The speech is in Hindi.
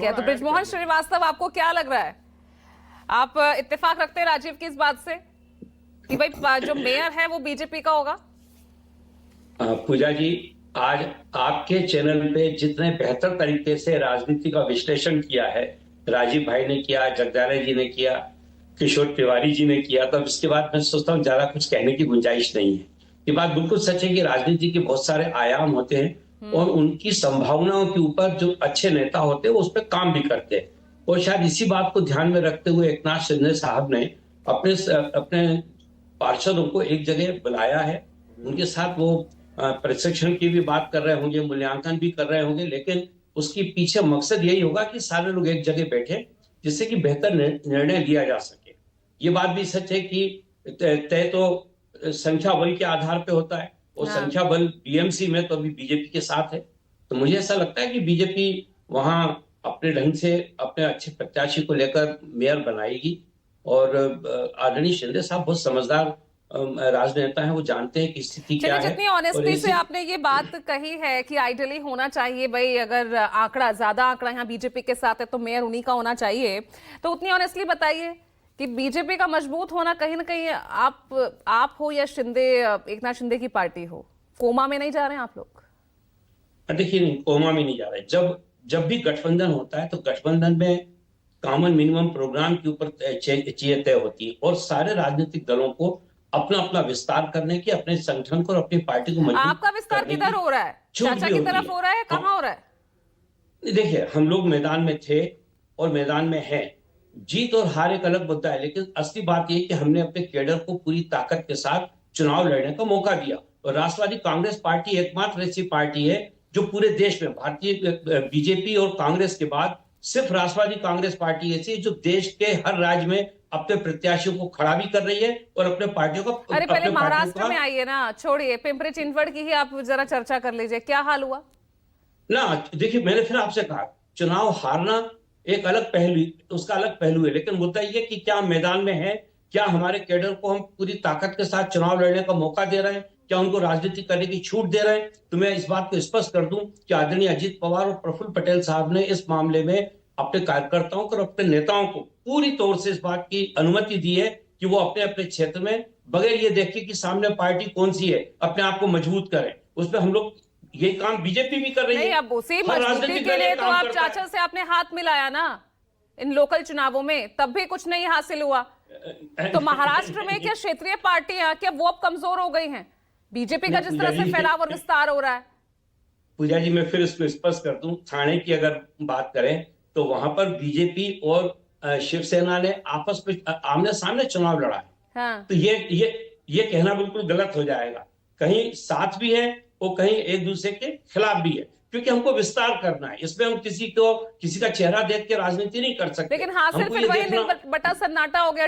क्या तो बृजमोहन श्रीवास्तव, आपको क्या लग रहा है? आप इत्तेफाक रखते हैं राजीव की इस बात से कि भाई जो मेयर है वो बीजेपी का होगा? पूजा जी, आज आपके चैनल पे जितने बेहतर तरीके से राजनीति का विश्लेषण किया है, राजीव भाई ने किया, जगदालय जी ने किया, किशोर तिवारी जी ने किया, तब इसके बाद मैं सोचता हूँ ज्यादा कुछ कहने की गुंजाइश नहीं है। ये बात बिल्कुल सच है कि राजनीति के बहुत सारे आयाम होते हैं और उनकी संभावनाओं के ऊपर जो अच्छे नेता होते हैं वो उस पर काम भी करते हैं। और शायद इसी बात को ध्यान में रखते हुए एकनाथ शिंदे साहब ने अपने अपने पार्षदों को एक जगह बुलाया है। उनके साथ वो प्रशिक्षण की भी बात कर रहे होंगे, मूल्यांकन भी कर रहे होंगे, लेकिन उसके पीछे मकसद यही होगा कि सारे लोग एक जगह बैठे जिससे कि बेहतर निर्णय लिया जा सके। ये बात भी सच है कि तय तो संख्या बल के आधार पे होता है और संख्या बल बीएमसी में तो अभी बीजेपी के साथ है। तो मुझे ऐसा लगता है कि बीजेपी वहां अपने ढंग से अपने अच्छे प्रत्याशी को लेकर मेयर बनाएगी। और आदरणीय शिंदे साहब बहुत समझदार राजनेता हैं, वो जानते हैं कि स्थिति क्या है। जितनी ऑनेस्टी से आपने ये बात कही है कि आइडियली होना चाहिए भाई, अगर आंकड़ा ज्यादा आंकड़ा यहाँ बीजेपी के साथ है तो मेयर उन्हीं का होना चाहिए, तो उतनी ऑनेस्टली बताइए कि बीजेपी का मजबूत होना कहीं ना कहीं आप हो या शिंदे, एकनाथ शिंदे की पार्टी हो, कोमा में नहीं जा रहे हैं आप लोग? देखिए, नहीं, कोमा में नहीं जा रहे। जब भी गठबंधन होता है तो गठबंधन में कॉमन मिनिमम प्रोग्राम के ऊपर चीजें तय होती है और सारे राजनीतिक दलों को अपना अपना विस्तार करने की, अपने संगठन को और अपनी पार्टी को मजबूत आपका विस्तार किधर हो रहा है? चाचा की तरफ हो रहा है, कहाँ हो रहा है? देखिए, हम लोग मैदान में थे और मैदान में हैं। जीत और हार एक अलग मुद्दा है, लेकिन असली बात यह कि हमने अपने कैडर को पूरी ताकत के साथ चुनाव लड़ने का मौका दिया। और राष्ट्रवादी कांग्रेस पार्टी एकमात्र ऐसी पार्टी है जो पूरे देश में, भारतीय बीजेपी और कांग्रेस के बाद सिर्फ राष्ट्रवादी कांग्रेस पार्टी ऐसी है जो देश के हर राज्य में अपने प्रत्याशियों को खड़ा भी कर रही है और अपने पार्टियों का। अरे पहले महाराष्ट्र में आइए ना, छोड़िए पिंपरी चिंचवड़ की ही आप जरा चर्चा कर लीजिए, क्या हाल हुआ ना? देखिए, मैंने फिर आपसे कहा, चुनाव हारना एक अलग पहलू, उसका अलग पहलू है, लेकिन मुद्दा यह कि क्या मैदान में है, क्या हमारे कैडर को हम पूरी ताकत के साथ चुनाव लड़ने का मौका दे रहे हैं, क्या उनको राजनीति करने की छूट दे रहे हैं? तो मैं इस बात को स्पष्ट कर दूं कि आदरणीय अजीत पवार और प्रफुल्ल पटेल साहब ने इस मामले में अपने कार्यकर्ताओं को और अपने नेताओं को पूरी तौर से इस बात की अनुमति दी है कि वो अपने अपने क्षेत्र में बगैर ये देखे कि सामने पार्टी कौन सी है, अपने आप को मजबूत करें। उसमें हम लोग ये काम बीजेपी भी कर रही है। नहीं, अब उसी मजबूती के लिए तो आप चाचा से आपने हाथ मिलाया ना इन लोकल चुनावों में, तब भी कुछ नहीं हासिल हुआ। तो महाराष्ट्र में क्या क्षेत्रीय पार्टियां, क्या वो अब कमजोर हो गई हैं बीजेपी का जिस तरह से फैलाव और विस्तार हो रहा है? पूजा जी, मैं फिर इसको स्पष्ट कर दूं, ठाणे की अगर बात करें तो वहां पर बीजेपी और शिवसेना ने आपस में आमने सामने चुनाव लड़ा है। हाँ। तो ये कहना बिल्कुल गलत हो जाएगा। कहीं साथ भी है और कहीं एक दूसरे के खिलाफ भी है, क्योंकि हमको विस्तार करना है। इसमें हम किसी का चेहरा देख के राजनीति नहीं कर सकते। लेकिन हासिल फिर वही बटा सन्नाटा हो गया